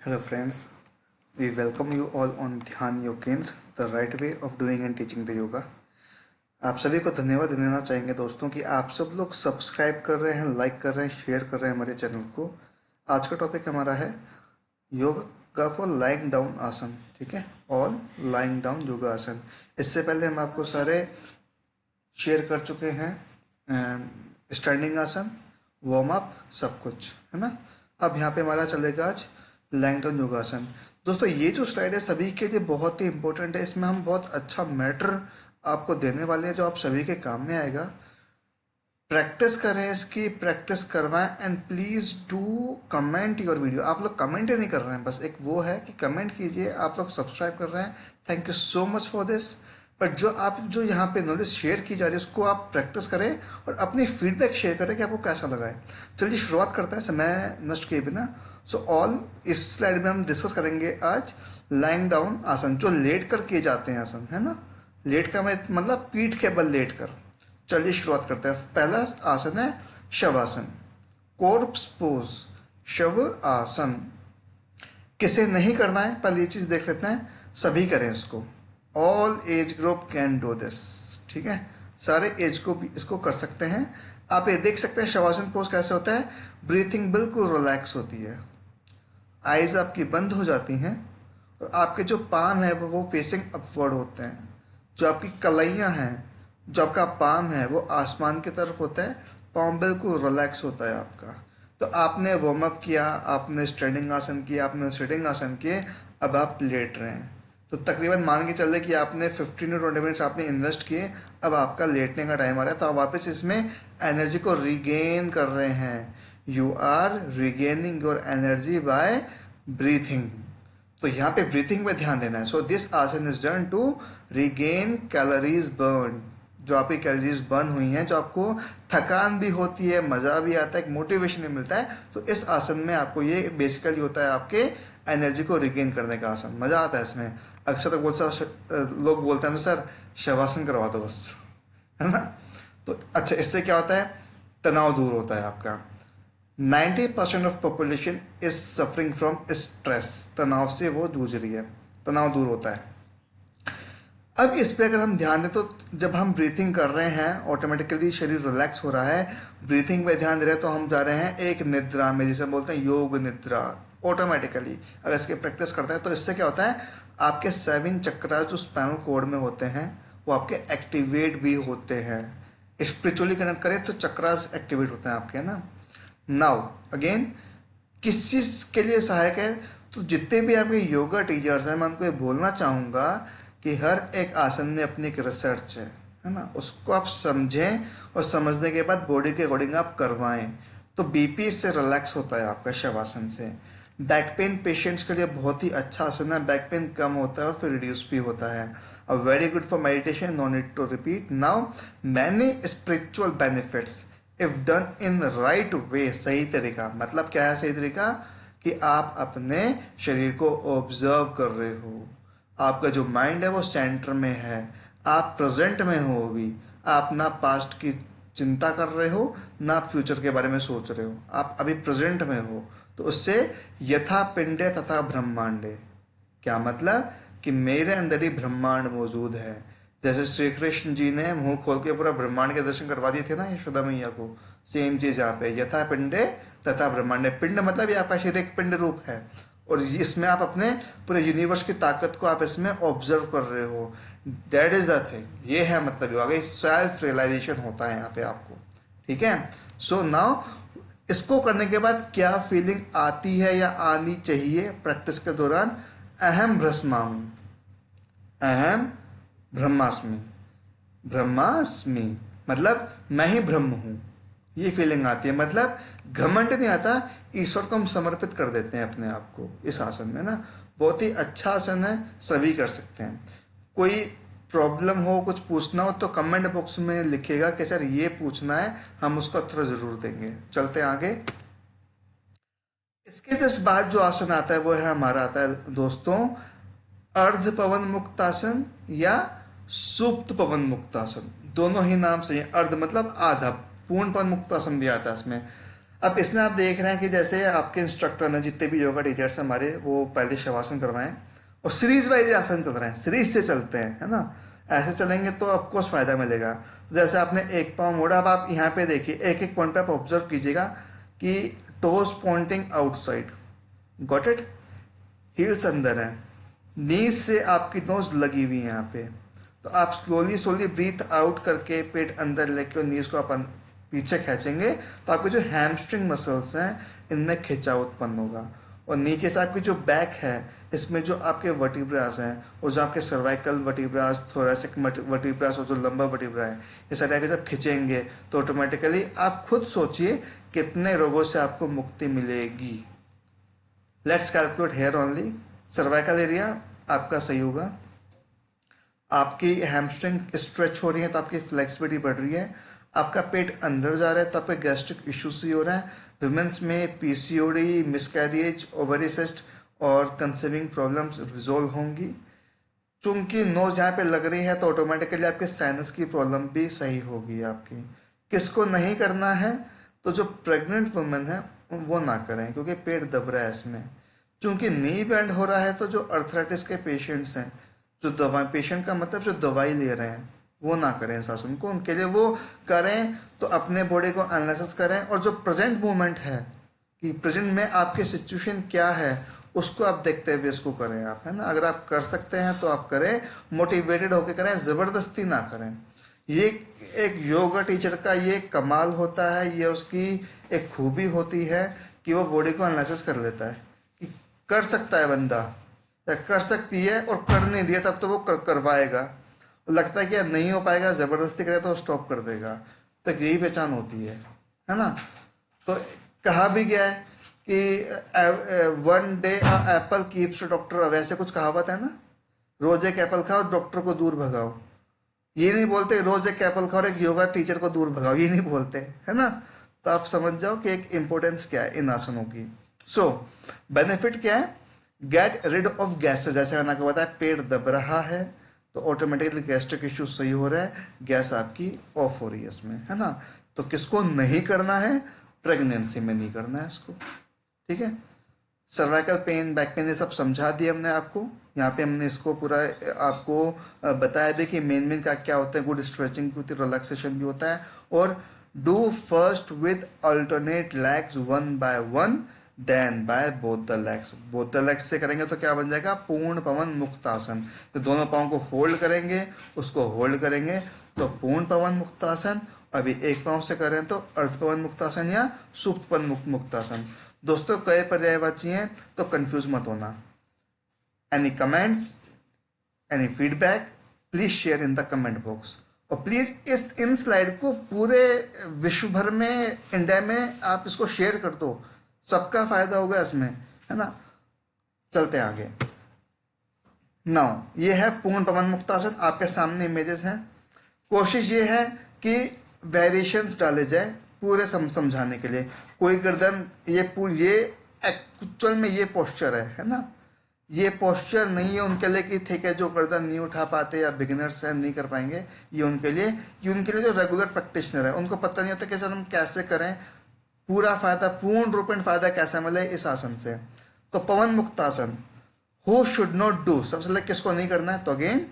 Hello friends, we welcome you all on ध्यान योग केंद्र, the right way of doing and teaching the yoga। आप सभी को धन्यवाद देना चाहेंगे दोस्तों कि आप सब लोग सब्सक्राइब कर रहे हैं, लाइक कर रहे हैं, शेयर कर रहे हैं हमारे चैनल को। आज का टॉपिक हमारा है योगा फॉर लाइंग डाउन आसन। ठीक है, ऑल लाइंग डाउन योगा आसन। इससे पहले हम आपको सारे शेयर कर चुके हैं, स्टैंडिंग आसन, वार्म अप, सब कुछ है ना। अब यहाँ पे हमारा चलेगा आज लाइंग डाउन योगासन। दोस्तों ये जो स्लाइड है सभी के लिए बहुत ही इंपॉर्टेंट है। इसमें हम बहुत अच्छा मैटर आपको देने वाले हैं जो आप सभी के काम में आएगा। प्रैक्टिस करें, इसकी प्रैक्टिस करवाएं and please do comment your video. आप लोग कमेंट ही नहीं कर रहे हैं, बस एक वो है कि कमेंट कीजिए। आप लोग सब्सक्राइब कर रहे हैं, thank you so much for this. But जो यहाँ पे नॉलेज शेयर की जा रही है उसको आप प्रैक्टिस करें और अपनी फीडबैक शेयर करें कि आपको कैसा लगा है। चलिए शुरुआत करते हैं समय नष्ट किए बिना। सो ऑल इस स्लाइड में हम डिस्कस करेंगे आज लाइंग डाउन आसन, जो लेट कर किए जाते हैं आसन, है ना। लेट का मतलब पीठ के बल लेट कर। चलिए शुरुआत करते हैं। पहला आसन है शवासन, कोर्प्स पोज, शव आसन। किसे नहीं करना है पहले ये चीज़ देख लेते हैं, सभी करें इसको। All age group can do this. ठीक है, सारे एज को भी इसको कर सकते हैं। आप ये देख सकते हैं शवासन पोज कैसे होता है। ब्रीथिंग बिल्कुल रिलैक्स होती है, आइज आपकी बंद हो जाती हैं और आपके जो पाम है वो फेसिंग अपवर्ड होते हैं। जो आपकी कलाइयाँ हैं, जो आपका पाम है वो आसमान की तरफ होता है। पाम बिल्कुल रिलैक्स होता है आपका। तो आपने वार्म अप किया, आपने स्टैंडिंग आसन किया, आपने सिटिंग आसन किए, अब आप लेट रहे हैं। तो तकरीबन मान के चल रहे कि आपने 15 to 20 मिनट्स आपने इन्वेस्ट किए, अब आपका लेटने का टाइम आ रहा है। तो आप वापस इसमें एनर्जी को रिगेन कर रहे हैं। You are regaining your energy by breathing. तो यहाँ पे ब्रीथिंग पे ध्यान देना है। सो दिस आसन is done to regain calories burn. जो आपकी कैलोरीज बर्न हुई हैं, जो आपको थकान भी होती है, मज़ा भी आता है, एक मोटिवेशन भी मिलता है, तो इस आसन में आपको ये बेसिकली होता है आपके एनर्जी को रिगेन करने का आसन। मज़ा आता है इसमें। अक्सर लोग बोलते हैं सर शवासन करवा दो बस, है ना। तो अच्छा, इससे क्या होता है, तनाव दूर होता है आपका। 90% of population is suffering from stress. तनाव से वो जूझ रही है, तनाव दूर होता है। अब इस पे अगर हम ध्यान दें तो जब हम ब्रीथिंग कर रहे हैं ऑटोमेटिकली शरीर रिलैक्स हो रहा है। ब्रीथिंग पे ध्यान दे रहे हैं तो हम जा रहे हैं एक निद्रा में, जिसे बोलते हैं योग निद्रा। ऑटोमेटिकली अगर इसकी प्रैक्टिस करते हैं तो इससे क्या होता है, आपके 7 चक्रा जो स्पाइनल कॉर्ड में होते हैं वो आपके एक्टिवेट भी होते हैं। स्पिरिचुअली कनेक्ट करें तो चक्रास एक्टिवेट होते हैं आपके, है ना। नाउ अगेन किस चीज़ के लिए सहायक है, तो जितने भी आपके योगा टीचर्स हैं मैं उनको ये बोलना चाहूँगा कि हर एक आसन में अपनी एक रिसर्च है ना। उसको आप समझें और समझने के बाद बॉडी के अकॉर्डिंग आप करवाएं। तो बीपी इससे रिलैक्स होता है आपका शवासन से। बैक पेन पेशेंट्स के लिए बहुत ही अच्छा आसन है। बैक पेन कम होता है और फिर रिड्यूस भी होता है। और very good for meditation, no need to repeat. Now many spiritual benefits if done in right way. सही तरीका मतलब क्या है, सही तरीका कि आप अपने शरीर को ऑब्जर्व कर रहे हो। आपका जो माइंड है वो सेंटर में है, आप प्रेजेंट में हो। अभी आप ना पास्ट की चिंता कर रहे हो ना फ्यूचर के बारे में सोच रहे हो, आप अभी प्रेजेंट में हो। तो उससे यथा पिंडे तथा ब्रह्मांडे, क्या मतलब कि मेरे अंदर ही ब्रह्मांड मौजूद है। जैसे श्री कृष्ण जी ने मुंह खोल के पूरा ब्रह्मांड के दर्शन करवा दिए थे ना यशोदा मैया को, सेम चीज यहाँ पे यथा पिंडे तथा ब्रह्मांडे। पिंड मतलब ये आपका शरीर एक पिंड रूप है और इसमें आप अपने पूरे यूनिवर्स की ताकत को आप इसमें ऑब्जर्व कर रहे हो। That is the thing. ये है मतलब आगे सेल्फ रियलाइजेशन होता है यहाँ पे आपको। ठीक है, सो नाउ इसको करने के बाद क्या फीलिंग आती है या आनी चाहिए प्रैक्टिस के दौरान, अहम ब्रह्मास्मि, अहम ब्रह्मास्मि। ब्रह्मास्मि मतलब मैं ही ब्रह्म हूँ, ये फीलिंग आती है। मतलब घमंड नहीं आता, ईश्वर को हम समर्पित कर देते हैं अपने आप को इस आसन में ना। बहुत ही अच्छा आसन है, सभी कर सकते हैं। कोई प्रॉब्लम हो, कुछ पूछना हो तो कमेंट बॉक्स में लिखेगा कि सर ये पूछना है, हम उसका उत्तर जरूर देंगे। चलते हैं आगे। इसके जस्ट बाद जो आसन आता है वो है हमारा आता है दोस्तों अर्ध पवन मुक्तासन या सुप्त पवन मुक्तासन। दोनों ही नाम से। अर्ध मतलब आधा, पूर्ण पवन मुक्तासन भी आता है इसमें। अब इसमें आप देख रहे हैं कि जैसे आपके इंस्ट्रक्टर ने, जितने भी योगा टीचर्स हैं हमारे, वो पहले शवासन करवाएं और सीरीज वाइज आसन चल रहे हैं, सीरीज से चलते हैं, है ना। ऐसे चलेंगे तो आपको फायदा मिलेगा। तो जैसे आपने एक पाँव मोड़ा, अब आप यहाँ पे देखिए, एक एक पॉइंट पे आप ऑब्जर्व कीजिएगा कि toes pointing outside, got it, heels अंदर है, नीज से आपकी नोज लगी हुई है यहाँ पे। तो आप स्लोली स्लोली ब्रीथ आउट करके पेट अंदर लेके और नीज को अपन पीछे खींचेंगे तो आपके जो हैमस्ट्रिंग मसल्स हैं इनमें खिंचाव उत्पन्न होगा। और नीचे से आपकी जो बैक है, इसमें जो आपके वर्टिब्रास हैं और जो आपके सर्वाइकल वर्टिब्रास, थोरैसिक वर्टिब्रास और जो लंबा वर्टिब्रा है, ये सारे आगे जब खिंचेंगे तो ऑटोमेटिकली आप खुद सोचिए कितने रोगों से आपको मुक्ति मिलेगी। Let's calculate here only. Cervical area आपका सही होगा, आपकी हैमस्ट्रिंग स्ट्रेच हो रही है तो आपकी फ्लेक्सिबिलिटी बढ़ रही है, आपका पेट अंदर जा रहा है तो आपके गैस्ट्रिक इश्यूज से हो रहा है। विमेंस में पीसीओडी, मिसकैरिएज, ओवरीसिस्ट और कंसीविंग प्रॉब्लम्स रिजोल्व होंगी। चूंकि नोज यहाँ पे लग रही है तो ऑटोमेटिकली आपके साइनस की प्रॉब्लम भी सही होगी आपकी। किसको नहीं करना है? तो जो प्रेग्नेंट वुमेन है वो ना करें, क्योंकि पेट दब रहा है इसमें। चूंकि नी बैंड हो रहा है तो जो अर्थराइटिस के पेशेंट्स हैं, जो दवा, पेशेंट का मतलब जो दवाई ले रहे हैं, वो ना करें इस आसन को। उनके लिए वो करें तो अपने बॉडी को एनालिसिस करें और जो प्रेजेंट मोमेंट है कि प्रेजेंट में आपकी सिचुएशन क्या है उसको आप देखते हुए इसको करें आप, है ना। अगर आप कर सकते हैं तो आप करें, मोटिवेटेड होकर करें, ज़बरदस्ती ना करें। ये एक योगा टीचर का ये कमाल होता है, ये उसकी एक खूबी होती है कि वो बॉडी को एनालिसिस कर लेता है कि कर सकता है बंदा या कर सकती है, और कर नहीं रही है तब तो वो करवाएगा। लगता है कि यार नहीं हो पाएगा, ज़बरदस्ती करे तो स्टॉप कर देगा। तो यही पहचान होती है ना। तो कहा भी गया है कि one day Apple keeps doctor away, ऐसे कुछ कहावत है ना। रोज एक एप्पल खाओ, डॉक्टर को दूर भगाओ। ये नहीं बोलते रोज एक एप्पल खाओ और एक योगा टीचर को दूर भगाओ, ये नहीं बोलते, है ना। तो आप समझ जाओ कि एक इंपॉर्टेंस क्या है इन आसनों की। सो बेनिफिट क्या है? Get rid of gases. जैसे मैंने आपको बताया, पेट दब रहा है तो ऑटोमेटिकली गैस्ट्रिक इश्यू सही हो रहा है, गैस आपकी ऑफ हो रही है इसमें, है ना। तो किसको नहीं करना है? प्रेगनेंसी में नहीं करना है इसको, ठीक है। सर्वाइकल पेन, बैक पेन, ये सब समझा दिया हमने आपको। यहाँ पे हमने इसको पूरा आपको बताया भी कि मेन मेन का क्या होता है। गुड स्ट्रेचिंग भी होती है, रिलैक्सेशन भी होता है। और do first with alternate legs one by one, then by both the legs. Both the legs से करेंगे तो क्या बन जाएगा? पूर्ण पवन मुक्तासन। तो दोनों पाँव को फोल्ड करेंगे, उसको होल्ड करेंगे तो पूर्ण पवन मुक्तासन। अभी एक पाँव से करें तो अर्ध पवन मुक्तासन या सुप्त पवन मुक्तासन। दोस्तों कई पर्यायवाची हैं तो कंफ्यूज मत होना। Any comments, any feedback, please share in the comment box. और प्लीज इन स्लाइड को पूरे विश्व भर में, इंडिया में आप इसको शेयर कर दो, सबका फायदा होगा इसमें, है ना। चलते हैं आगे। नाउ ये है पूर्ण पवन मुक्तासन, आपके सामने इमेजेस हैं। कोशिश ये है कि वेरिएशंस डाले जाए पूरे समझाने के लिए। कोई गर्दन, ये एक्चुअल में ये पोस्चर है ना। ये पोस्चर नहीं है उनके लिए कि ठीक है जो गर्दन नहीं उठा पाते या बिगिनर्स हैं नहीं कर पाएंगे। ये उनके लिए जो रेगुलर प्रैक्टिशनर है उनको पता नहीं होता कि सर हम कैसे करें, पूरा फायदा, पूर्ण रूपेण फायदा कैसे मिले इस आसन से। तो पवन मुक्तासन, हु शुड नॉट डू, सबसे पहले किसको नहीं करना है? तो अगेन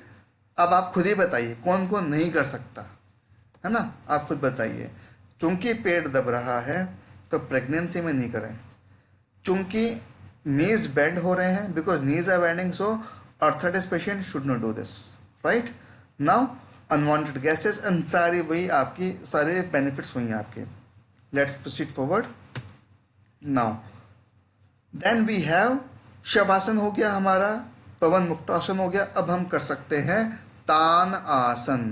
अब आप खुद ही बताइए कौन कौन नहीं कर सकता, है ना। आप खुद बताइए। चूंकि पेट दब रहा है तो प्रेगनेंसी में नहीं करें। चूंकि नीज बेंड हो रहे हैं, because knees are bending, so arthritis patient should not do this, right. Now unwanted gases and सारी वही आपकी सारे बेनिफिट्स हुई हैं आपके। Let's proceed forward. Now then we have shavasan हो गया हमारा, पवन मुक्तासन हो गया। अब हम कर सकते हैं तान आसन।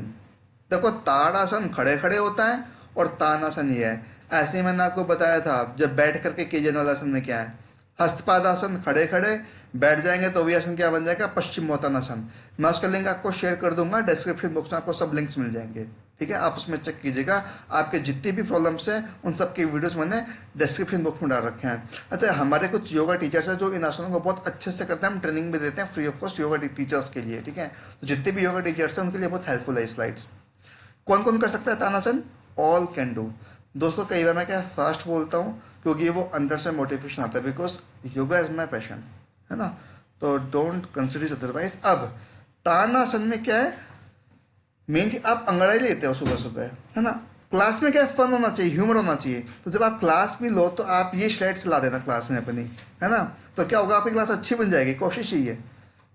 देखो ताड़ासन खड़े खड़े होता है और तानासन ये है। ऐसे ही मैंने आपको बताया था जब बैठ करके किए जाने वाला आसन में क्या है, हस्तपादासन खड़े खड़े, बैठ जाएंगे तो वही आसन क्या बन जाएगा? पश्चिमोत्तानासन। मैं उसका लिंक आपको शेयर कर दूंगा डिस्क्रिप्शन बॉक्स में, आपको सब लिंक्स मिल जाएंगे, ठीक है। आप उसमें चेक कीजिएगा, आपके जितनी भी प्रॉब्लम्स हैं उन सब की वीडियोस मैंने डिस्क्रिप्शन बॉक्स में डाल रखे हैं। अच्छा, हमारे कुछ योगा टीचर्स हैं जो इन आसनों को बहुत अच्छे से करते हैं, हम ट्रेनिंग भी देते हैं free of cost yoga teachers के लिए, ठीक है। तो जितने भी योगा टीचर्स हैं उनके लिए बहुत हेल्पफुल है स्लाइड्स। कौन कौन कर सकता है तानासन? All can do. दोस्तों कई बार मैं क्या फास्ट बोलता हूँ क्योंकि वो अंदर से मोटिवेशन आता है, because yoga is my passion, है ना। तो डोंट कंसिडर अदरवाइज। अब तानासन में क्या है, मेन थी आप अंगड़ाई लेते हो सुबह सुबह, है ना। क्लास में क्या फन होना चाहिए, ह्यूमर होना चाहिए। तो जब आप क्लास भी लो तो आप ये स्लाइड चला देना क्लास में अपनी, है ना। तो क्या होगा, आपकी क्लास अच्छी बन जाएगी। कोशिश ही है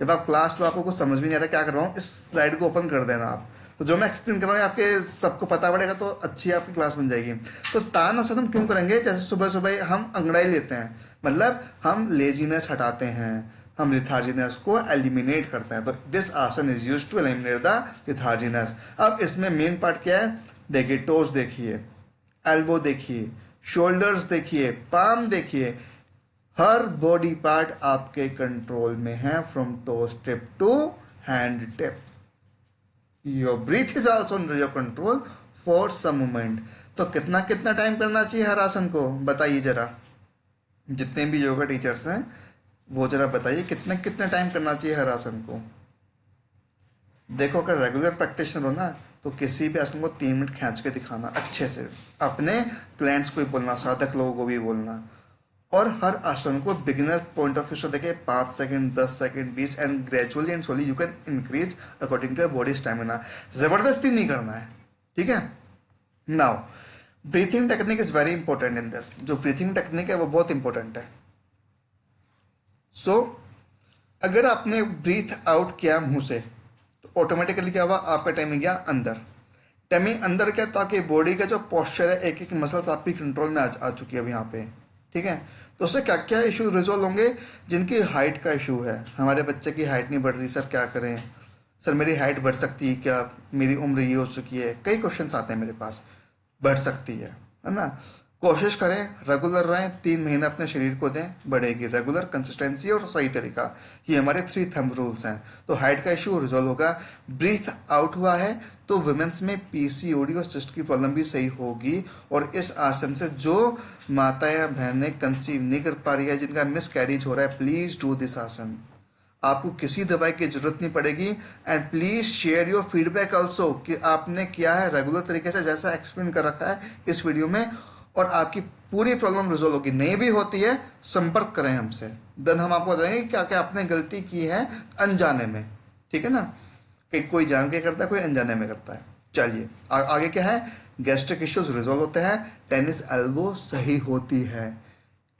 जब आप क्लास लो आपको कुछ समझ भी नहीं आ रहा क्या कर रहा हूँ, इस स्लाइड को ओपन कर देना आप। तो जो मैं एक्सप्लेन कर रहा हूँ आपके सबको पता पड़ेगा, तो अच्छी आपकी क्लास बन जाएगी। तो तानासन हम क्यों करेंगे, जैसे सुबह सुबह हम अंगड़ाई लेते हैं, मतलब हम लेजीनेस हटाते हैं, हम लिथार्जीनेस को एलिमिनेट करते हैं। तो दिस आसन is use to eliminate the letharginess. अब इसमें मेन पार्ट क्या है, देखिए टोज देखिए, एल्बो देखिए, शोल्डर्स देखिए, पाम देखिए, हर बॉडी पार्ट आपके कंट्रोल में है, from toes tip to hand tip. Your breath is also under your control for some moment. तो कितना कितना टाइम करना चाहिए हर आसन को, बताइए जरा। जितने भी योगा टीचर्स हैं वो जरा बताइए कितना कितना टाइम करना चाहिए हर आसन को। देखो अगर रेगुलर प्रैक्टिशनर हो ना, तो किसी भी आसन को 3 मिनट खींच के दिखाना अच्छे से, अपने क्लाइंट्स को भी बोलना, साधक लोगों को भी बोलना। और हर आसन को बिगिनर पॉइंट ऑफ व्यू से देखे, 5 second, 10 second, 20, and gradually and slowly you can increase according to your body stamina. जबरदस्ती नहीं करना है, ठीक है। Now breathing technique is very important in this. जो ब्रीथिंग टेक्निक है वो बहुत इंपॉर्टेंट है। सो अगर आपने ब्रीथ आउट किया मुंह से, तो ऑटोमेटिकली क्या हुआ, आपका टाइमिंग गया अंदर। टाइमिंग अंदर क्या, ताकि बॉडी का जो पोस्चर है, एक एक मसल्स आपकी कंट्रोल में आ चुकी है अब यहाँ पे, ठीक है। तो उससे क्या क्या इशू रिजोल्व होंगे, जिनकी हाइट का इशू है, हमारे बच्चे की हाइट नहीं बढ़ रही सर क्या करें, सर मेरी हाइट बढ़ सकती है क्या, मेरी उम्र ये हो चुकी है, कई क्वेश्चंस आते हैं मेरे पास। बढ़ सकती है ना। कोशिश करें, रेगुलर रहें, 3 महीने अपने शरीर को दें, बढ़ेगी। रेगुलर, कंसिस्टेंसी और सही तरीका, ये हमारे 3 थंब रूल्स हैं। तो हाइट का इशू रिजॉल्व होगा। ब्रीथ आउट हुआ है तो वुमेन्स में पीसीओडी और सिस्ट की प्रॉब्लम भी सही होगी। और इस आसन से जो माता या बहनें कंसीव नहीं कर पा रही है, जिनका मिस कैरिज हो रहा है, प्लीज डू दिस आसन। आपको किसी दवाई की जरूरत नहीं पड़ेगी। And please share your feedback also कि आपने किया है रेगुलर तरीके से जैसा एक्सप्लेन कर रखा है इस वीडियो में, और आपकी पूरी प्रॉब्लम रिजोल्व होगी। नहीं भी होती है, संपर्क करें हमसे, देन हम आपको बताएंगे क्या क्या आपने गलती की है अनजाने में, ठीक है ना। कि कोई जान के करता है, कोई अनजाने में करता है। चलिए आगे क्या है, गैस्ट्रिक इश्यूज रिजोल्व होते हैं, टेनिस एल्बो सही होती है,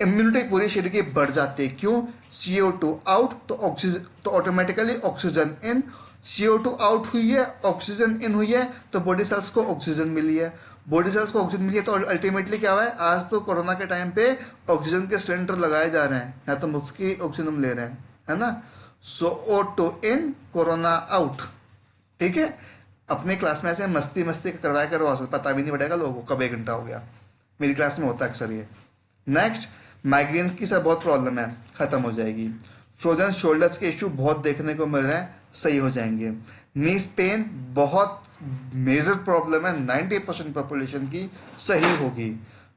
इम्यूनिटी पूरे शरीर की बढ़ जाती है। क्यों, CO2 आउट तो ऑक्सीजन, तो automatically oxygen in. CO2 out हुई है, ऑक्सीजन इन हुई है, तो बॉडी सेल्स को ऑक्सीजन मिली है। बॉडी सेल्स को ऑक्सीजन मिली है तो अल्टीमेटली क्या हुआ है, आज तो कोरोना के टाइम पे ऑक्सीजन के सिलेंडर लगाए जा रहे हैं, या तो मुफ्त की ऑक्सीजन हम ले रहे हैं, है ना। सो O2 इन, कोरोना आउट, ठीक है। अपने क्लास में ऐसे मस्ती मस्ती करवाया करो, पता भी नहीं पड़ेगा लोगों को कब 1 घंटा हो गया। मेरी क्लास में होता है अक्सर ये। नेक्स्ट, माइग्रेन की सब बहुत प्रॉब्लम है, खत्म हो जाएगी। फ्रोजन शोल्डर्स के इशू बहुत देखने को मिल रहे हैं, सही हो जाएंगे। नीज पेन बहुत मेजर प्रॉब्लम है, 90% पॉपुलेशन की, सही होगी।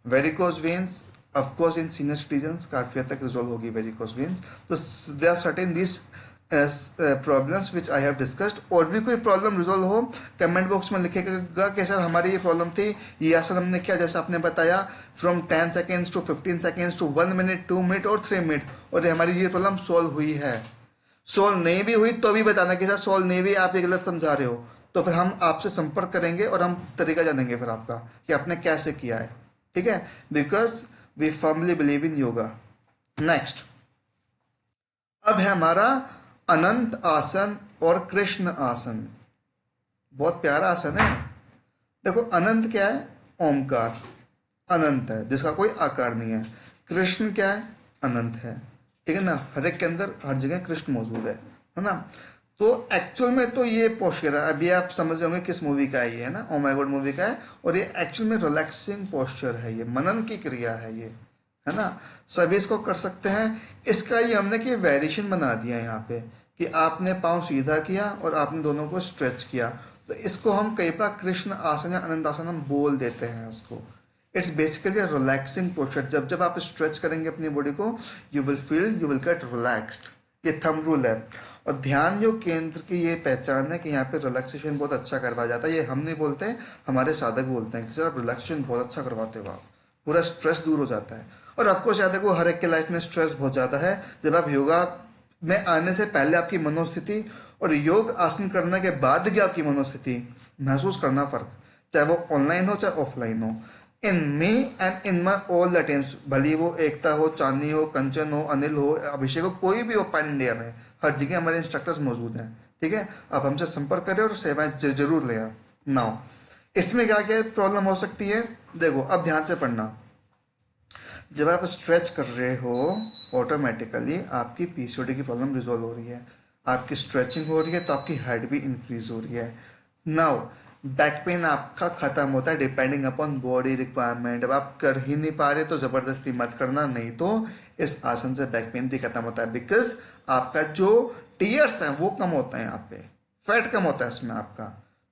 Varicose veins of course in senior citizens काफी हद तक रिजोल्व होगी वेरिकोज वेन्स। तो they are certain this problems which I have discussed. और भी कोई प्रॉब्लम रिजोल्व हो, कमेंट बॉक्स में लिखेगा कि सर हमारी ये प्रॉब्लम थी, ये आसन हमने किया जैसे आपने बताया, from 10 seconds to 15 seconds to 1 minute, 2 minute और 3 मिनट, और हमारी ये प्रॉब्लम सॉल्व हुई है। सॉल्व नहीं भी हुई तो भी बताना कि सर सॉल्व नहीं भी, आप ये गलत समझा रहे हो, तो फिर हम आपसे संपर्क करेंगे और हम तरीका जानेंगे फिर आपका कि आपने कैसे किया है, ठीक है। Because we firmly believe in yoga. Next, अब है हमारा अनंत आसन और कृष्ण आसन। बहुत प्यारा आसन है। देखो अनंत क्या है, ओमकार अनंत है जिसका कोई आकार नहीं है। कृष्ण क्या है, अनंत है, ठीक है ना। हर एक के अंदर हर जगह कृष्ण मौजूद है ना। तो एक्चुअल में तो ये पोस्चर है, अभी आप समझ रहे होंगे किस मूवी का है ये, है ना, ओ माय गॉड मूवी का है। और ये एक्चुअल में रिलैक्सिंग पोस्चर है, ये मनन की क्रिया है ये, है ना। सभी इसको कर सकते हैं। इसका ये हमने कि वेरिएशन बना दिया है यहाँ पे, कि आपने पाँव सीधा किया और आपने दोनों को स्ट्रेच किया। तो इसको हम कई बार कृष्ण आसन या अनंत आसन हम बोल देते हैं इसको। It's basically relaxing posture. जब जब आप स्ट्रेच करेंगे अपनी बॉडी को, you will feel, you will get relaxed, ये थंब रूल है। और ध्यान योग केंद्र की ये पहचान है कि यहाँ पे रिलैक्सेशन बहुत अच्छा करवाया जाता है। ये हम नहीं बोलते हैं, हमारे साधक बोलते हैं कि सर आप रिलैक्सेशन बहुत अच्छा करवाते हो, आप पूरा स्ट्रेस दूर हो जाता है। और ऑफकोर्स याद है, हर एक के लाइफ में स्ट्रेस बहुत ज़्यादा है। जब आप योगा में आने से पहले आपकी मनोस्थिति और योग आसन करने के बाद की आपकी मनोस्थिति, महसूस करना फ़र्क, चाहे वो ऑनलाइन हो चाहे ऑफलाइन हो। In me and in my all the teams, भली वो एकता हो, चांदनी हो, कंचन हो, अनिल हो, अभिषेक हो, कोई भी हो पैन इंडिया में, हर जगह हमारे इंस्ट्रक्टर्स मौजूद हैं। ठीक है, आप हमसे संपर्क करें और सेवाएं जरूर लें आप। नाउ इसमें क्या क्या प्रॉब्लम हो सकती है, देखो अब ध्यान से पढ़ना। जब आप स्ट्रेच कर रहे हो, ऑटोमेटिकली आपकी पीसीओडी की प्रॉब्लम रिजॉल्व हो रही है, आपकी स्ट्रेचिंग हो रही है, तो आपकी हाइट भी इंक्रीज हो रही है। नाउ बैक पेन आपका खत्म होता है डिपेंडिंग अपॉन बॉडी रिक्वायरमेंट। अब आप कर ही नहीं पा रहे तो जबरदस्ती मत करना, नहीं तो इस आसन से बैक पेन भी खत्म होता है। बिकॉज आपका जो टीयर्स हैं वो कम होता है, यहाँ पे फैट कम होता है इसमें आपका।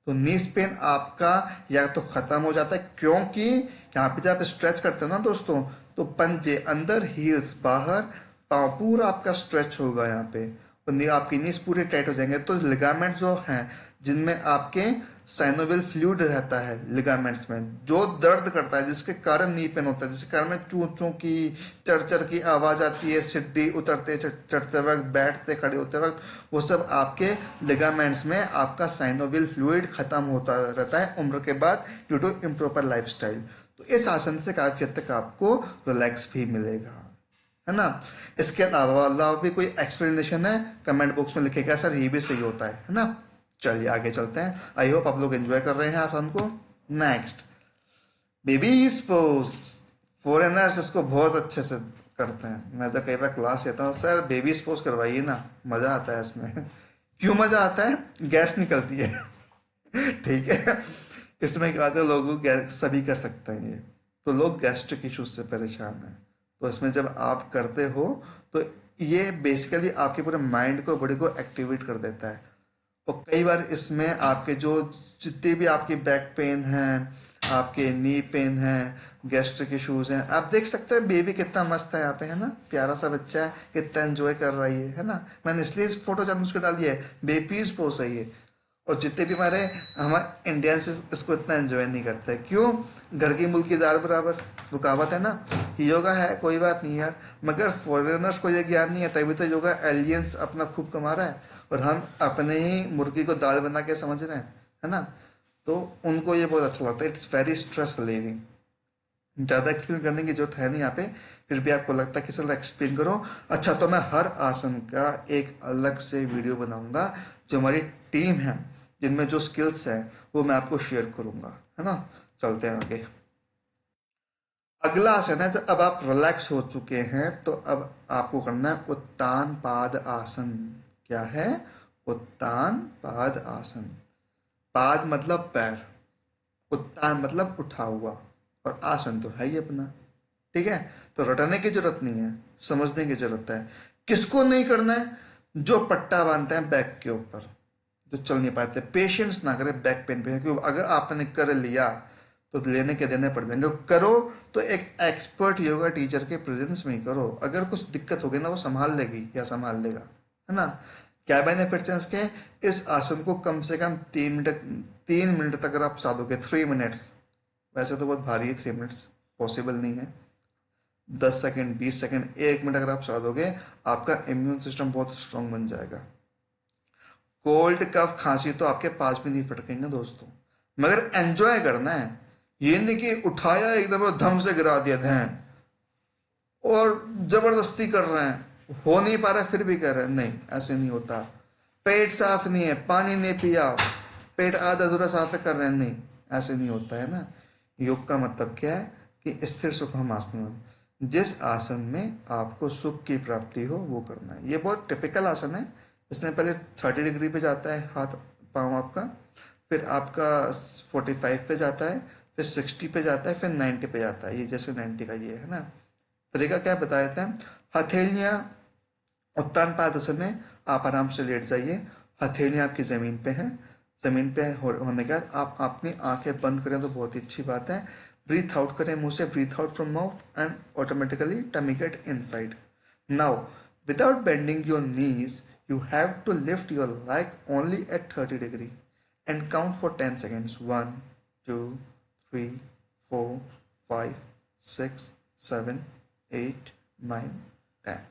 तो नीस पेन आपका या तो खत्म हो जाता है, क्योंकि यहाँ पे जब आप स्ट्रेच करते हो ना दोस्तों, तो पंजे अंदर, हील्स बाहर, पाँव पूरा आपका स्ट्रेच होगा यहाँ पे, तो आपकी नीस पूरे टाइट हो जाएंगे। तो लिगामेंट जो हैं जिनमें आपके साइनोवियल फ्लूइड रहता है लिगामेंट्स में, जो दर्द करता है, जिसके कारण नी पेन होता है, जिसके कारण में चूं चूं की, चढ़ की आवाज आती है, सीढ़ी उतरते चढ़ते वक्त, बैठते खड़े होते वक्त, वो सब आपके लिगामेंट्स में आपका साइनोवियल फ्लूइड खत्म होता रहता है उम्र के बाद ड्यू टू इम्प्रॉपर लाइफस्टाइल। तो इस आसन से काफी हद तक आपको रिलैक्स भी मिलेगा, है ना। इसके अलावा भी कोई एक्सप्लेनेशन है कमेंट बॉक्स में लिखेगा, सर ये भी सही होता है ना। चलिए आगे चलते हैं। आई होप आप लोग एंजॉय कर रहे हैं आसान को। Next, baby pose. फॉरेनर्स इसको बहुत अच्छे से करते हैं। मैं जब कई बार क्लास लेता हूँ, सर बेबी पोज करवाइए ना, मजा आता है इसमें। क्यों मजा आता है, गैस निकलती है। ठीक है, इसमें क्या होता है, लोगों सभी कर सकते हैं ये, तो लोग गैस्ट्रिक इश्यूज से परेशान हैं। तो इसमें जब आप करते हो तो ये बेसिकली आपके पूरे माइंड को, बॉडी को एक्टिवेट कर देता है। और कई बार इसमें आपके जो जितने भी आपकी बैक पेन हैं, आपके नी पेन हैं, गैस्ट्रिक इश्यूज हैं, आप देख सकते हैं बेबी कितना मस्त है यहाँ पे, है ना, प्यारा सा बच्चा है, कितना एंजॉय कर रहा है ना। मैंने इसलिए इस फोटो जानबूझ उसको डाल दिया है, बेबीज पोज है ये। और जितने भी हमारे इंडियंस इसको इतना एंजॉय नहीं करते, क्यों, घर की मुल्की दाल बराबर, वो कहावत है ना। योगा है कोई बात नहीं यार, मगर फॉरेनर्स को ये ज्ञान नहीं है, तभी तो योगा एलियंस अपना खूब कमा रहा है और हम अपने ही मुर्गी को दाल बना के समझ रहे हैं, है ना। तो उनको ये बहुत अच्छा लगता है, इट्स वेरी स्ट्रेस रिलीविंग। ज़्यादा एक्सप्लेन करने की जरूरत है नहीं यहाँ पे, फिर भी आपको लगता है कि सर एक्सप्लेन करो। अच्छा, तो मैं हर आसन का एक अलग से वीडियो बनाऊंगा, जो हमारी टीम है जिनमें जो स्किल्स है वो मैं आपको शेयर करूंगा, है ना। चलते हैं आगे। अगला आसन है, तो अब आप रिलैक्स हो चुके हैं तो अब आपको करना है उत्तान पाद आसन। क्या है, उत्तान पाद आसन। पाद मतलब पैर, उत्तान मतलब उठा हुआ, और आसन तो है ही अपना। ठीक है, तो रटने की जरूरत नहीं है, समझने की जरूरत है। किसको नहीं करना है, जो पट्टा बांधते हैं बैक के ऊपर, जो चल नहीं पाते, पेशेंस ना करें बैक पेन पे, क्योंकि अगर आपने कर लिया तो लेने के देने पड़ जाएंगे। करो तो एक एक्सपर्ट योगा टीचर के प्रेजेंस में ही करो, अगर कुछ दिक्कत होगी ना वो संभाल लेगी या संभाल लेगा, है ना। क्या बेनिफिट्स हैं इसके, इस आसन को कम से कम 3 मिनट तक अगर आप साधोगे, 3 मिनट्स, वैसे तो बहुत भारी है, 3 मिनट्स पॉसिबल नहीं है, 10 सेकेंड, 20 सेकेंड, 1 मिनट अगर आप साधोगे, आपका इम्यून सिस्टम बहुत स्ट्रांग बन जाएगा। कोल्ड कफ खांसी तो आपके पास भी नहीं फटकेंगे दोस्तों, मगर एंजॉय करना है। ये नहीं कि उठाया एकदम और धम से गिरा दिया धैं और जबरदस्ती कर रहे हैं, हो नहीं पा रहा फिर भी कर रहे हैं, नहीं ऐसे नहीं होता। पेट साफ नहीं है, पानी नहीं पिया, पेट आधा अधूरा साफ है, कर रहे हैं, नहीं ऐसे नहीं होता है ना। योग का मतलब क्या है कि स्थिर सुखम आसन, जिस आसन में आपको सुख की प्राप्ति हो वो करना है। ये बहुत टिपिकल आसन है। इसमें पहले 30 डिग्री पे जाता है हाथ पाँव आपका, फिर आपका 45 पे जाता है, फिर 60 पे जाता है, फिर 90 पे जाता है। ये जैसे 90 का ये है ना। तरीका क्या बता देते हैं, हथेलियाँ उत्तान पाद आसन में आप आराम से लेट जाइए, हथेलियाँ आपकी ज़मीन पे हैं, ज़मीन पे होने के बाद आप अपनी आंखें बंद करें तो बहुत ही अच्छी बात है। ब्रीथ आउट करें मुंह से, breath out from mouth and automatically tummy get inside. Now Without bending your knees, you have to lift your leg only at 30 degree and count for 10 seconds. 1, 2, 3, 4, 5, 6, 7, 8, 9, 10.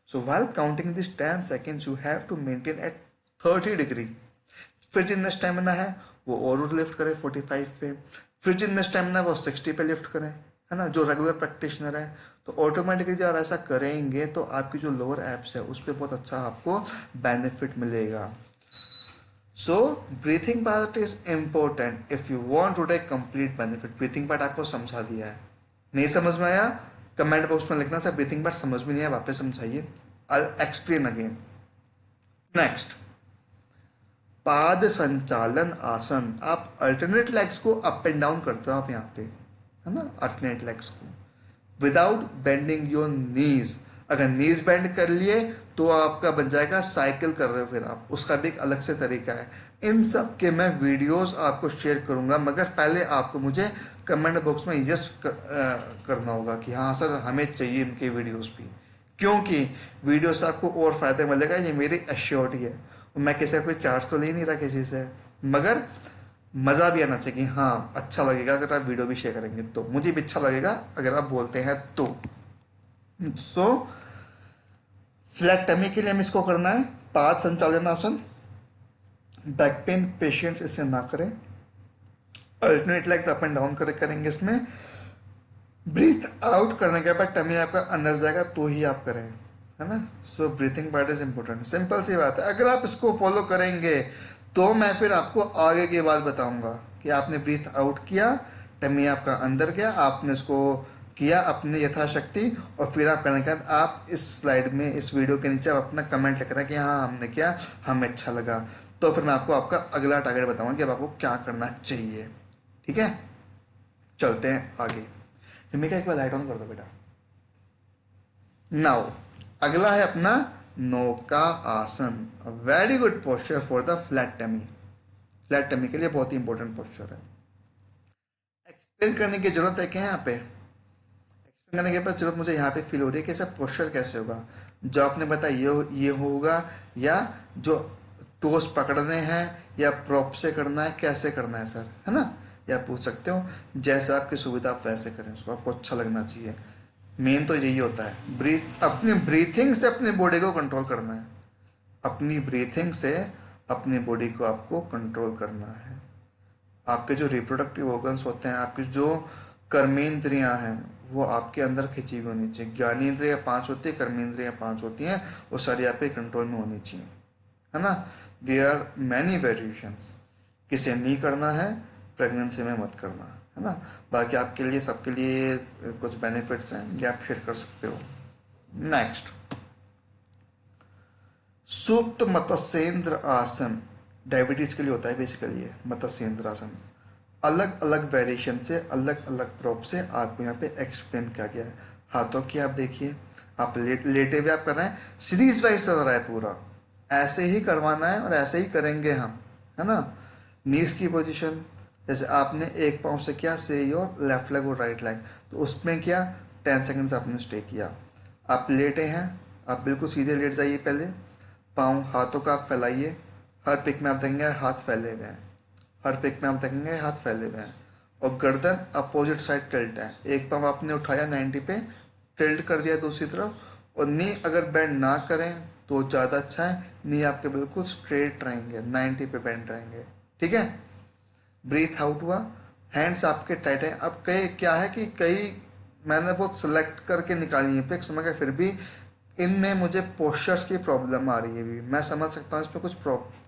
So while counting these 10 seconds, you have to maintain at 30 degree. फिर जितना stamina है वो और lift करे 45 पे, फिर जितना stamina वो 60 पे लिफ्ट करें, है ना, जो रेगुलर प्रैक्टिशनर है। तो ऑटोमेटिकली जब आप ऐसा करेंगे तो आपकी जो लोअर एब्स है उस पर बहुत अच्छा आपको बेनिफिट मिलेगा। So breathing part is important if you want to take complete benefit. Breathing part आपको समझा दिया है, नहीं समझ में आया कमेंट बॉक्स में लिखना, सर ब्रीथिंग पार्ट समझ में नहीं आया वापस समझाइए, आई एक्सप्लेन अगेन। नेक्स्ट, पाद संचालन आसन। आप अल्टरनेट लेग्स को अप एंड डाउन करते हो आप यहाँ पे, है ना, अल्टरनेट लेग्स को विदाउट बेंडिंग योर नीज। अगर नीज बेंड कर लिए तो आपका बन जाएगा साइकिल कर रहे हो फिर आप, उसका भी एक अलग से तरीका है। इन सब के मैं वीडियोस आपको शेयर करूंगा, मगर पहले आपको मुझे कमेंट बॉक्स में यस करना होगा कि हाँ सर हमें चाहिए इनके वीडियोस भी, क्योंकि वीडियो से आपको और फायदा मिलेगा, ये मेरी एश्योरिटी है। मैं किसी कोई चार्ज तो ले नहीं रहा किसी से, मगर मज़ा भी आना चाहिए कि हाँ अच्छा लगेगा अगर आप वीडियो भी शेयर करेंगे तो मुझे भी अच्छा लगेगा अगर आप बोलते हैं तो। सो फ्लैट टमी के लिए हम इसको करना है पाद संचालन आसन। बैक पेन पेशेंट्स इसे ना करें, alternate legs up and down करेंगे इसमें। ब्रीथ आउट करने के बाद टमी आपका अंदर जाएगा तो ही आप करें, है ना। So breathing part is important, simple सी बात है। अगर आप इसको फॉलो करेंगे तो मैं फिर आपको आगे की बात बताऊंगा कि आपने ब्रीथ आउट किया, टमी आपका अंदर गया, आपने इसको किया अपने यथाशक्ति, और फिर आप करने के बाद आप इस स्लाइड में इस वीडियो के नीचे आप अपना कमेंट लिख रहे हैं कि हाँ हमने किया, हमें अच्छा लगा, तो फिर मैं आपको आपका अगला टारगेट बताऊंगा कि अब आपको क्या करना चाहिए। ठीक है, चलते हैं आगे। हिमिका एक बार लाइट ऑन कर दो बेटा। नाउ अगला है अपना नौका आसन, very good posture for the flat tummy. Flat tummy के लिए बहुत ही इंपॉर्टेंट पोस्चर है। एक्सप्लेन करने की जरूरत है क्या यहाँ पे? एक्सप्लेन करने के बाद जरूरत मुझे यहाँ पे फील हो रही है कि ऐसा पोस्चर कैसे होगा। जो आपने बताया ये होगा, या जो टोस पकड़ने हैं या प्रॉप से करना है, कैसे करना है सर, है ना, या पूछ सकते हो। जैसे आपकी सुविधा आप वैसे करें, उसको आपको अच्छा लगना चाहिए। मेन तो यही होता है, अपनी ब्रीथिंग से अपनी बॉडी को कंट्रोल करना है, अपनी ब्रीथिंग से अपनी बॉडी को आपको कंट्रोल करना है। आपके जो रिप्रोडक्टिव ऑर्गन्स होते हैं, आपकी जो कर्मेंद्रियां हैं, वो आपके अंदर खिंची हुई होनी चाहिए। ज्ञानेंद्रियां 5 होती है, कर्मेंद्रियां 5 होती हैं, वो सारी आपके कंट्रोल में होनी चाहिए, है ना। देयर आर मैनी वेरिएशंस, किसे नहीं करना है प्रेगनेंसी में मत करना, है ना। बाकी आपके लिए सबके लिए कुछ बेनिफिट्स हैं, ये आप शेयर कर सकते हो। नेक्स्ट, सुप्त मत्स्येंद्र आसन, डायबिटीज के लिए होता है बेसिकली ये मत्स्येंद्र आसन। अलग अलग वेरिएशन से, अलग अलग प्रॉप से आपको यहाँ पे एक्सप्लेन किया गया है। हाथों की आप देखिए, आप लेटे हुए आप कर रहे हैं, सीरीज वाइज चल रहा है पूरा, ऐसे ही करवाना है और ऐसे ही करेंगे हम, है ना। नीज की पोजीशन, जैसे आपने एक पाँव से किया से योर लेफ्ट लेग और राइट लेग, तो उसमें क्या 10 सेकंड्स आपने स्टे किया। आप लेटे हैं, आप बिल्कुल सीधे लेट जाइए, पहले पाँव हाथों का आप फैलाइए, हर पिक में आप देखेंगे हाथ फैले हुए हैं, हर पिक में आप देखेंगे हाथ फैले हुए हैं, और गर्दन अपोजिट साइड टिल्ट है। एक पाँव आपने उठाया 90 पे, टिल्ट कर दिया दूसरी तरफ, और नी अगर बेंड ना करें तो ज़्यादा अच्छा है, नी आपके बिल्कुल स्ट्रेट रहेंगे, 90 पे बेंड रहेंगे, ठीक है। ब्रीथ आउट हुआ, हैंड्स आपके टाइट हैं। अब कई क्या है कि कई मैंने बहुत सिलेक्ट करके निकाली है पिक्स, मगर फिर भी इनमें मुझे पोस्चर्स की प्रॉब्लम आ रही है भी, मैं समझ सकता हूँ इसमें कुछ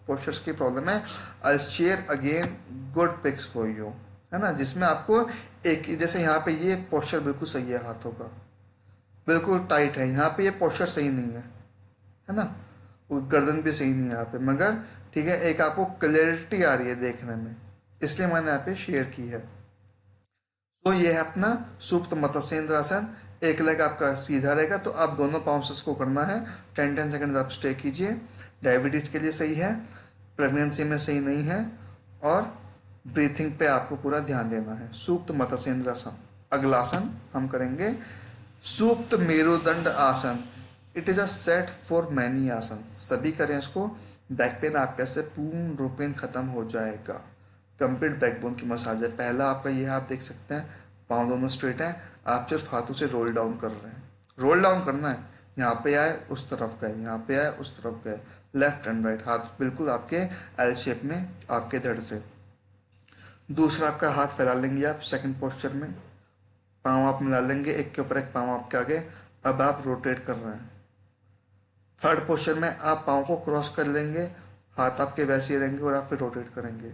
पोस्चर्स की प्रॉब्लम है। I share again good pics for you, है ना, जिसमें आपको एक, जैसे यहाँ पे ये पोस्चर बिल्कुल सही है, हाथों का बिल्कुल टाइट है, यहाँ पे ये पोस्चर सही नहीं है ना, वो गर्दन भी सही नहीं है यहाँ पे, मगर ठीक है, एक आपको क्लैरिटी आ रही है देखने में, इसलिए मैंने यहाँ पे शेयर की है। तो ये है अपना सुप्त मत्स्येंद्र आसन। एक लेग आपका सीधा रहेगा, तो आप दोनों पाँव से इसको करना है, 10 सेकंड आप स्टे कीजिए। डायबिटीज़ के लिए सही है, प्रेगनेंसी में सही नहीं है, और ब्रीथिंग पे आपको पूरा ध्यान देना है। सुप्त मत्स्येंद्र आसन। अगला आसन हम करेंगे सुप्त मेरुदंड आसन। It is a set for many आसन, सभी करें इसको, बैक पेन आपके से पूर्ण रूपेण खत्म हो जाएगा। कंप्लीट बैकबोन की मसाज है। पहला आपका ये है, आप देख सकते हैं पाँव दोनों स्ट्रेट हैं, आप सिर्फ हाथों से रोल डाउन कर रहे हैं, रोल डाउन करना है, यहाँ पे आए उस तरफ गए, यहाँ पे आए उस तरफ गए, लेफ्ट एंड राइट, हाथ बिल्कुल आपके एल शेप में आपके धड़ से। दूसरा आपका हाथ फैला लेंगे आप सेकंड पोस्चर में, पाँव आप मिला लेंगे, एक के ऊपर एक पाँव आपके आगे, अब आप रोटेट कर रहे हैं। थर्ड पोस्चर में आप पाँव को क्रॉस कर लेंगे, हाथ आपके वैसे ही रहेंगे और आप फिर रोटेट करेंगे।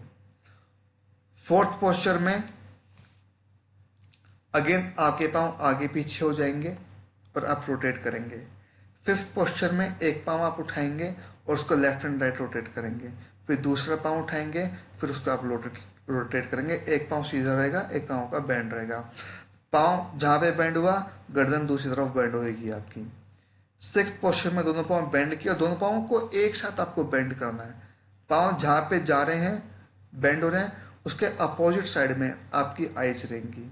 फोर्थ पोस्चर में अगेन आपके पाँव आगे पीछे हो जाएंगे और आप रोटेट करेंगे। फिफ्थ पोस्चर में एक पाँव आप उठाएंगे और उसको लेफ्ट एंड राइट रोटेट करेंगे, फिर दूसरा पाँव उठाएंगे, फिर उसको आप रोटेट करेंगे, एक पाँव सीधा रहेगा, एक पाँव का बैंड रहेगा। पाँव जहाँ पे बैंड हुआ, गर्दन दूसरी तरफ बैंड होगी आपकी। सिक्स्थ पोस्चर में दोनों पाँव बेंड किया, दोनों पाँव को एक साथ आपको बेंड करना है। पाँव जहाँ पे जा रहे हैं, बेंड हो रहे हैं, उसके अपोजिट साइड में आपकी आईज रहेंगी।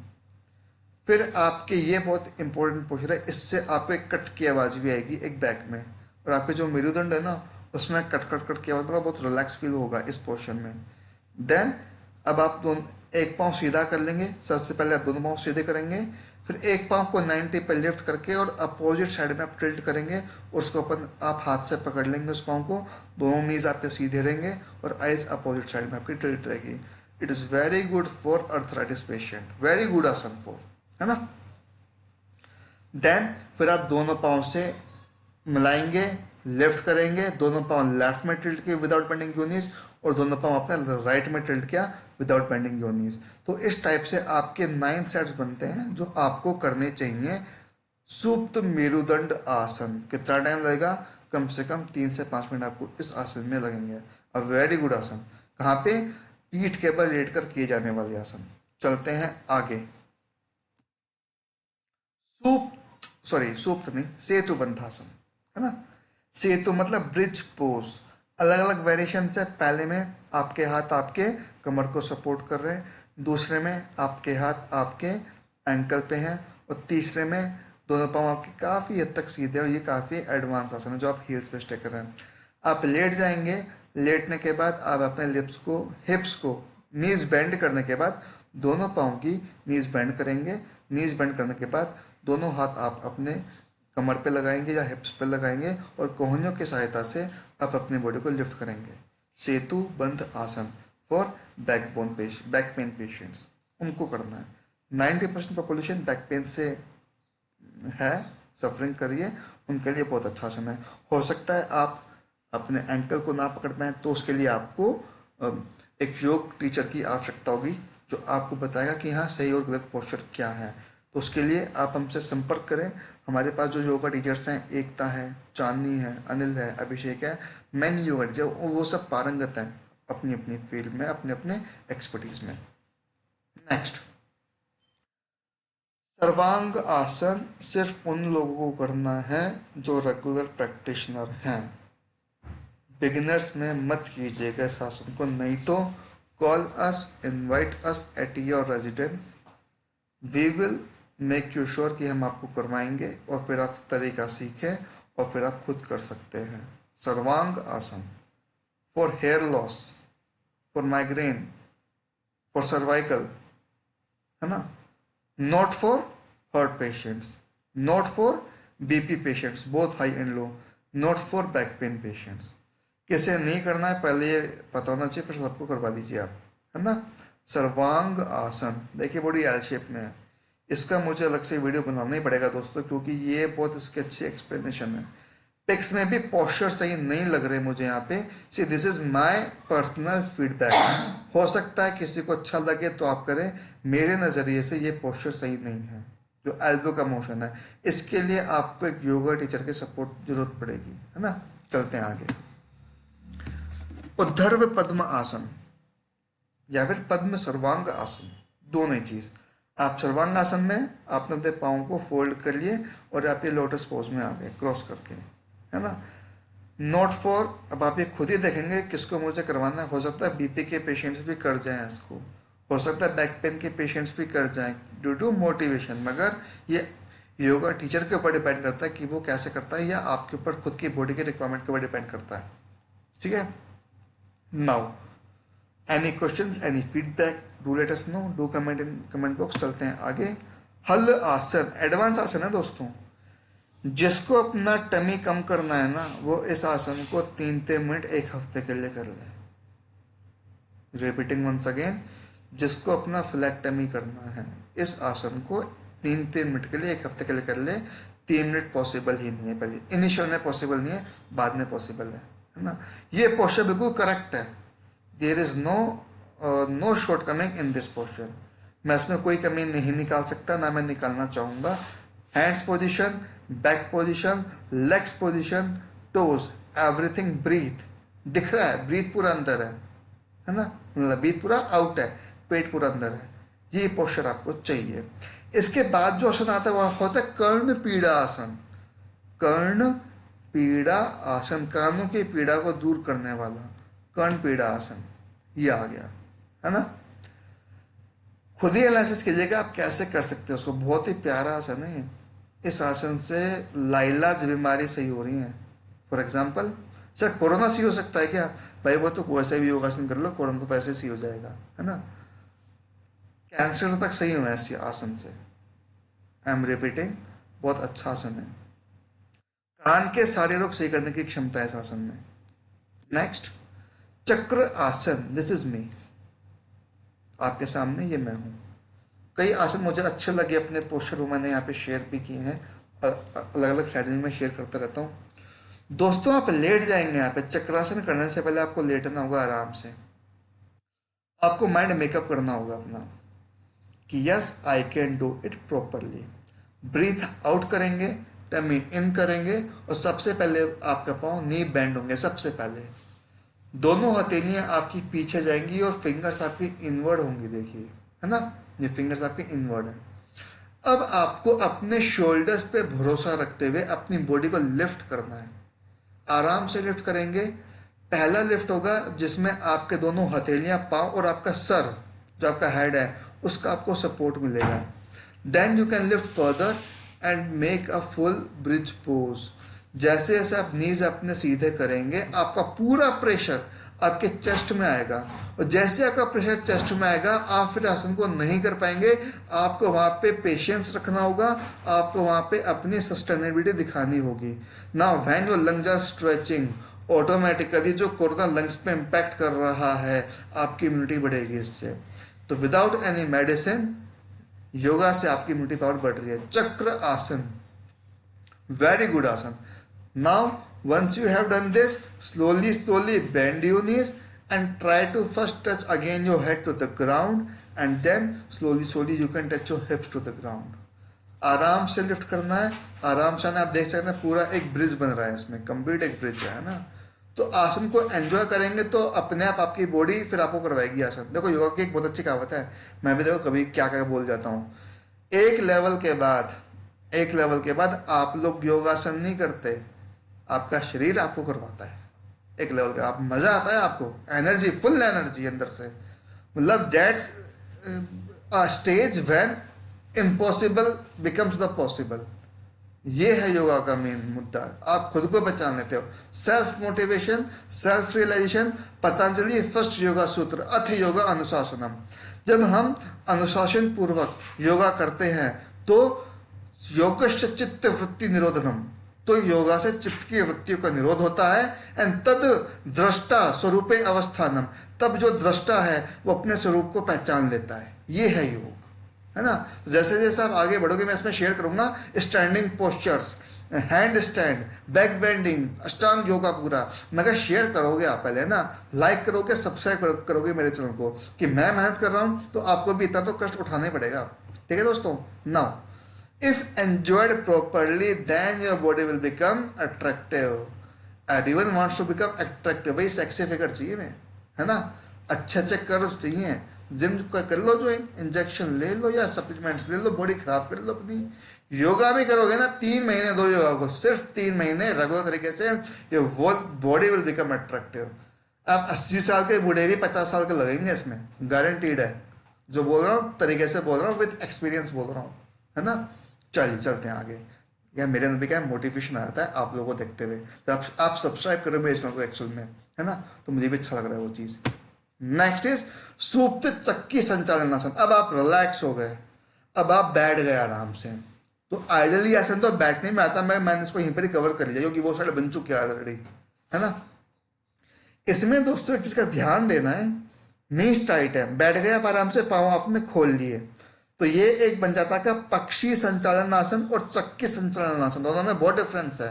फिर आपके ये बहुत इंपॉर्टेंट पोस्चर है, इससे आपको एक कट की आवाज़ भी आएगी एक बैक में, और आपके जो मेरुदंड है ना, उसमें कट कट कट की आवाज़, मतलब बहुत रिलैक्स फील होगा इस पोर्शन में। देन अब आप दोनों एक पाँव सीधा कर लेंगे, सबसे पहले आप दोनों पाँव सीधे करेंगे, फिर एक पाँव को 90 पे लिफ्ट करके और अपोजिट साइड में आप टिल्ट करेंगे और उसको अपन आप हाथ से पकड़ लेंगे उस पाँव को, दोनों नीज आपके सीधे रहेंगे और आइज अपोजिट साइड में आपकी टिल्ट रहेगी। It is very good for arthritis patient, very good आसन फॉर, है ना। देन फिर आप दोनों पाँव से मिलाएंगे, लेफ्ट करेंगे, दोनों पाँव लेफ्ट में टिल्ट किए विदाउट बेंडिंग योर नीज, और दोनों पाँव अपने राइट में टिल्ट किया विदाउट बेंडिंग योर नीज। तो इस टाइप से आपके 9 सेट्स बनते हैं जो आपको करने चाहिए सुप्त मेरुदंड आसन। कितना टाइम लगेगा? कम से कम 3 से 5 मिनट आपको इस आसन में लगेंगे। अ वेरी गुड आसन, कहाँ पे? पीठ के बल लेट कर किए जाने वाले आसन। चलते हैं आगे। सुप्त नहीं, सेतु बंधासन, है ना। सेतु मतलब ब्रिज पोज। अलग अलग वेरिएशन है। पहले में आपके हाथ आपके कमर को सपोर्ट कर रहे हैं, दूसरे में आपके हाथ आपके एंकल पे हैं, और तीसरे में दोनों पाँव आपके काफ़ी हद तक सीधे हैं, और ये काफ़ी एडवांस आसन है जो आप हील्स पे स्टे कर रहे हैं। आप लेट जाएंगे, लेटने के बाद आप अपने हिप्स को नीज बेंड करने के बाद दोनों पाँव की नीज बेंड करेंगे। नीज बेंड करने के बाद दोनों हाथ आप अपने कमर पे लगाएंगे या हिप्स पे लगाएंगे और कोहनियों की सहायता से आप अपनी बॉडी को लिफ्ट करेंगे। सेतु बंध आसन फॉर बैक पेन पेशेंट्स, उनको करना है। 90% पॉपुलेशन बैक पेन से है, सफरिंग करिए, उनके लिए बहुत अच्छा आसन है। हो सकता है आप अपने एंकल को ना पकड़ पाएँ, तो उसके लिए आपको एक योग टीचर की आवश्यकता होगी जो आपको बताएगा कि हाँ सही और गलत पोस्चर क्या है। तो उसके लिए आप हमसे संपर्क करें। हमारे पास जो योगा टीचर्स हैं, एकता है, चांदनी है, अनिल है, अभिषेक है, मैनी योगा टीचर, वो सब पारंगत हैं अपनी अपनी फील्ड में, अपने अपने एक्सपर्टीज में। नेक्स्ट, सर्वांग आसन सिर्फ उन लोगों को करना है जो रेगुलर प्रैक्टिशनर हैं। बिगिनर्स में मत कीजिएगा इस आसन को, नहीं तो call us, invite us at your residence, we will make you sure कि हम आपको करवाएंगे और फिर आप तरीका सीखें और फिर आप खुद कर सकते हैं। Sarvang asan for hair loss, for migraine, for cervical, है ना। Not for heart patients, not for BP patients both high and low, not for back pain patients. किसे नहीं करना है पहले ये पता होना चाहिए, फिर सबको करवा दीजिए आप, है ना। सर्वांग आसन, देखिए बॉडी एल शेप में है। इसका मुझे अलग से वीडियो बनाना ही पड़ेगा दोस्तों, क्योंकि ये बहुत इसकी अच्छी एक्सप्लेनेशन है। पिक्स में भी पोस्चर सही नहीं लग रहे मुझे यहाँ पे। See this is my personal feedback. हो सकता है किसी को अच्छा लगे तो आप करें, मेरे नज़रिए से ये पोस्चर सही नहीं है। जो एल्बो का मोशन है, इसके लिए आपको एक योगा टीचर की सपोर्ट जरूरत पड़ेगी, है ना। चलते हैं आगे। उद्धर्व पद्म आसन या फिर पद्म सर्वांग आसन, दोनों ही चीज। आप सर्वांग आसन में आपने अपने पाँव को फोल्ड कर लिए और आप ये लोटस पोज में आ गए क्रॉस करके, है ना। नॉट फॉर, अब आप ये खुद ही देखेंगे किसको मुझे करवाना है। हो सकता है बीपी के पेशेंट्स भी कर जाएं इसको, हो सकता है बैक पेन के पेशेंट्स भी कर जाएं ड्यू टू मोटिवेशन, मगर ये योगा टीचर के ऊपर डिपेंड करता है कि वो कैसे करता है, या आपके ऊपर खुद की बॉडी के रिक्वायरमेंट के ऊपर डिपेंड करता है। ठीक है। Now any questions, any feedback, do let us know, do comment in comment box. चलते हैं आगे। हल आसन एडवांस आसन है दोस्तों। जिसको अपना टमी कम करना है ना, वो इस आसन को 3-3 मिनट 1 हफ्ते के लिए कर ले। रिपीटिंग वंस अगेन, जिसको अपना फ्लैट टमी करना है, इस आसन को 3-3 मिनट के लिए 1 हफ्ते के लिए कर ले। 3 मिनट पॉसिबल ही नहीं है, पहले इनिशियल में पॉसिबल नहीं है, बाद में पॉसिबल है ना। ये पोस्चर बिल्कुल करेक्ट है। There is no shortcoming in this posture. मैं इसमें कोई कमी नहीं निकाल सकता, ना मैं निकालना चाहूँगा। Hands position, back position, legs position, toes, everything breath. दिख रहा है, ब्रीथ पूरा अंदर है ना, मतलब ब्रीथ पूरा आउट है, पेट पूरा अंदर है। ये पोस्चर आपको चाहिए। इसके बाद जो आसन आता है वह होता है कर्ण पीड़ा आसन। कर्ण पीड़ा आसन, कानों की पीड़ा को दूर करने वाला कर्ण पीड़ा आसन, ये आ गया है ना। खुद ही एनालिसिस कीजिएगा आप कैसे कर सकते हो उसको। बहुत ही प्यारा आसन है। इस आसन से लाइलाज बीमारी सही हो रही है। फॉर एग्जाम्पल, सर कोरोना सही हो सकता है क्या? भाई वो तो वैसे भी योगासन कर लो, कोरोना तो वैसे सही हो जाएगा, है ना। कैंसर तक सही हुआ है इस आसन से। आई एम रिपीटिंग, बहुत अच्छा आसन है। कान के सारे रोग सही करने की क्षमता है इस आसन में। नेक्स्ट, चक्र आसन। दिस इज मी, आपके सामने ये मैं हूँ। कई आसन मुझे अच्छे लगे अपने पोस्टर में, मैंने यहाँ पे शेयर भी किए हैं, अलग अलग स्लाइड में शेयर करता रहता हूँ। दोस्तों आप लेट जाएंगे यहाँ पे। चक्रासन करने से पहले आपको लेटना होगा आराम से। आपको माइंड मेकअप करना होगा अपना कि yes I can do it properly. Breath out करेंगे, टमी इन करेंगे, और सबसे पहले आपका पाँव नी बेंड होंगे। सबसे पहले दोनों हथेलियां आपकी पीछे जाएंगी और फिंगर्स आपकी इनवर्ड होंगी। देखिए, है ना, ये फिंगर्स आपके इनवर्ड है। अब आपको अपने शोल्डर्स पे भरोसा रखते हुए अपनी बॉडी को लिफ्ट करना है। आराम से लिफ्ट करेंगे। पहला लिफ्ट होगा जिसमें आपके दोनों हथेलियां, पाँव और आपका सर, जो आपका हेड है, उसका आपको सपोर्ट मिलेगा। Then you can lift further and make a full bridge pose. जैसे जैसे आप नीज अपने सीधे करेंगे, आपका पूरा प्रेशर आपके चेस्ट में आएगा, और जैसे आपका प्रेशर चेस्ट में आएगा, आप फिर आसन को नहीं कर पाएंगे। आपको वहाँ पे पेशेंस रखना होगा, आपको वहाँ पे अपनी सस्टेनेबिलिटी दिखानी होगी। Now when your lungs are stretching, automatically जो कोरोना लंग्स पे इम्पैक्ट कर रहा है, आपकी इम्यूनिटी बढ़ेगी इससे। तो विदाउट एनी मेडिसिन, योगा से आपकी इम्यूनिटी पावर बढ़ रही है। चक्र आसन, very good आसन। Now once you have done this, slowly bend your knees and try to first touch again your head to the ground, and then slowly you can touch your hips to the ground। आराम से lift करना है, आराम से आना। आप देख सकते हैं पूरा एक ब्रिज बन रहा है इसमें, कंप्लीट एक ब्रिज है ना। तो आसन को एंजॉय करेंगे तो अपने आप आपकी बॉडी फिर आपको करवाएगी आसन। देखो योगा की एक बहुत अच्छी कहावत है, मैं भी देखो कभी क्या क्या बोल जाता हूँ। एक लेवल के बाद आप लोग योगासन नहीं करते, आपका शरीर आपको करवाता है। एक लेवल का आप मजा आता है, आपको एनर्जी, फुल एनर्जी अंदर से। मतलब that's a stage when impossible becomes the possible. ये है योगा का मेन मुद्दा। आप खुद को पहचान लेते हो। Self motivation, self realization. Patanjali first yoga sutra, अथ योगा अनुशासनम। जब हम अनुशासन पूर्वक योगा करते हैं तो योगश्च चित्त वृत्ति निरोधनम, तो योगा से चित्त की वृत्तियों का निरोध होता है। एंड तद दृष्टा स्वरूपे अवस्थानम, तब जो दृष्टा है वो अपने स्वरूप को पहचान लेता है। ये है योग, है ना। तो जैसे जैसे आप आगे बढ़ोगे, मैं इसमें शेयर करूंगा standing postures, hand stand, back bending, अष्टांग योगा पूरा। मैं कहा शेयर करोगे आप पहले ना, लाइक करोगे, सब्सक्राइब करोगे मेरे चैनल को, कि मैं मेहनत कर रहा हूँ तो आपको भी इतना तो कष्ट उठाना ही पड़ेगा। ठीक है दोस्तों। Now if enjoyed properly, then your body will become attractive। everyone wants to become attractive। भाई सेक्सी फिगर चाहिए मैं, है ना, अच्छे अच्छे कर्व्स चाहिए। जिम कर लो, जो इंजेक्शन ले लो या सप्लीमेंट्स ले लो, बॉडी खराब कर लो अपनी। योगा भी करोगे ना, 3 महीने दो योगा को, सिर्फ 3 महीने रेगुलर तरीके से, ये बॉडी विल बिकम अट्रैक्टिव। अब 80 साल के बूढ़े भी 50 साल के लगेंगे इसमें, गारंटीड है। जो बोल रहा हूँ तरीके से बोल रहा हूँ, विद एक्सपीरियंस बोल रहा हूँ, है ना। चलिए चलते हैं आगे। यार मेरे अंदर भी क्या मोटिवेशन आ जाता है आप लोगों को देखते हुए, तो आप सब्सक्राइब करो मेरे चैनल को एक्चुअल में, है ना, तो मुझे भी अच्छा लग रहा है वो चीज़। नेक्स्ट इज सुप्त चक्की संचालन आसन। अब आप रिलैक्स हो गए, अब आप बैठ गए आराम से। तो आइडियली आसन तो बैठने में आता, मैंने इसको यहीं पर ही कवर कर लिया क्योंकि वो सारे बन चुके हैं ऑलरेडी, है ना। इसमें दोस्तों एक चीज का ध्यान देना है, नीज टाइट है, बैठ गए आप आराम से, पाँव आपने खोल लिए, तो ये एक बन जाता है पक्षी संचालन आसन और चक्की संचालन आसन, दोनों में बहुत डिफरेंस है।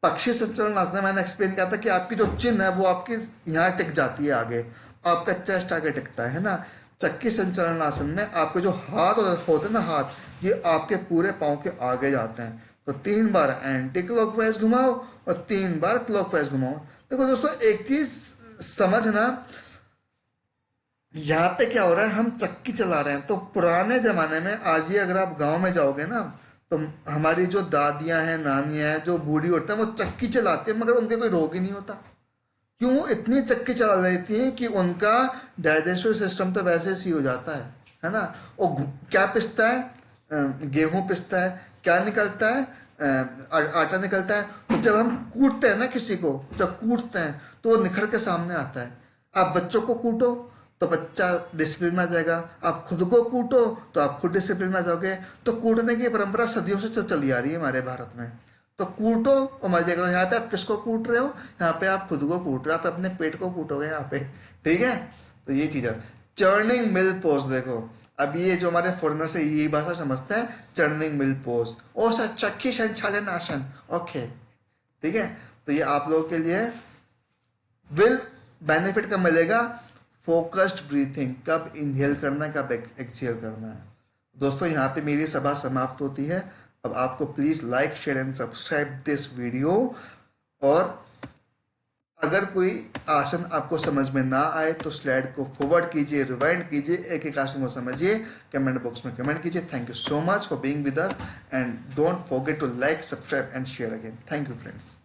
पक्षी संचालन आसन में मैंने एक्सप्लेन किया था कि आपकी जो चिन्ह है वो आपकी यहाँ टिक जाती है आगे, आपका चेस्ट आगे टिकता है ना। चक्की संचालन आसन में आपके जो हाथ होते हैं ना, हाथ ये आपके पूरे पाँव के आगे जाते हैं। तो 3 बार एंटी क्लॉकवाइज घुमाओ और 3 बार क्लॉकवाइज घुमाओ। देखो दोस्तों एक चीज समझना, यहाँ पे क्या हो रहा है, हम चक्की चला रहे हैं। तो पुराने जमाने में, आज ही अगर आप गांव में जाओगे ना, तो हमारी जो दादियां हैं, नानियां हैं, जो बूढ़ी औरतें हैं, वो चक्की चलाती है, मगर उनके कोई रोग ही नहीं होता। क्यों? वो इतनी चक्की चला लेती हैं कि उनका डाइजेस्टिव सिस्टम तो वैसे ही हो जाता है ना। वो क्या पिसता है, गेहूं पिसता है, क्या निकलता है, आटा निकलता है। तो जब हम कूटते हैं ना किसी को, जब कूटते हैं तो वो निखर के सामने आता है। आप बच्चों को कूटो तो बच्चा डिसिप्लिन में आ जाएगा, आप खुद को कूटो तो आप खुद डिसिप्लिन में आ जाओगे। तो कूटने की परंपरा सदियों से चली आ रही है हमारे भारत में। तो कूटो और मजे करो। यहाँ पे आप किसको कूट रहे हो? यहाँ पे आप खुद को कूट रहे हो, आप अपने पेट को कूटोगे यहाँ पे, ठीक है। तो ये चीज है। चर्निंग मिल पोज देखो, अब ये जो हमारे फॉरेनर से ये भाषा समझते हैं, चर्निंग मिल पोज और सर चक्की संचालन आसन, ओके, ठीक है। तो ये आप लोगों के लिए विल बेनिफिट कब मिलेगा? फोकस्ड ब्रीथिंग, कब इनहेल करना है, कब एक्सहेल करना है। दोस्तों यहाँ पे मेरी सभा समाप्त होती है। अब आपको please like share and subscribe this video, और अगर कोई आसन आपको समझ में ना आए तो स्लाइड को फॉरवर्ड कीजिए, रिवाइंड कीजिए, एक एक आसन को समझिए, कमेंट बॉक्स में कमेंट कीजिए। Thank you so much for being with us and don't forget to like, subscribe and share again. Thank you friends.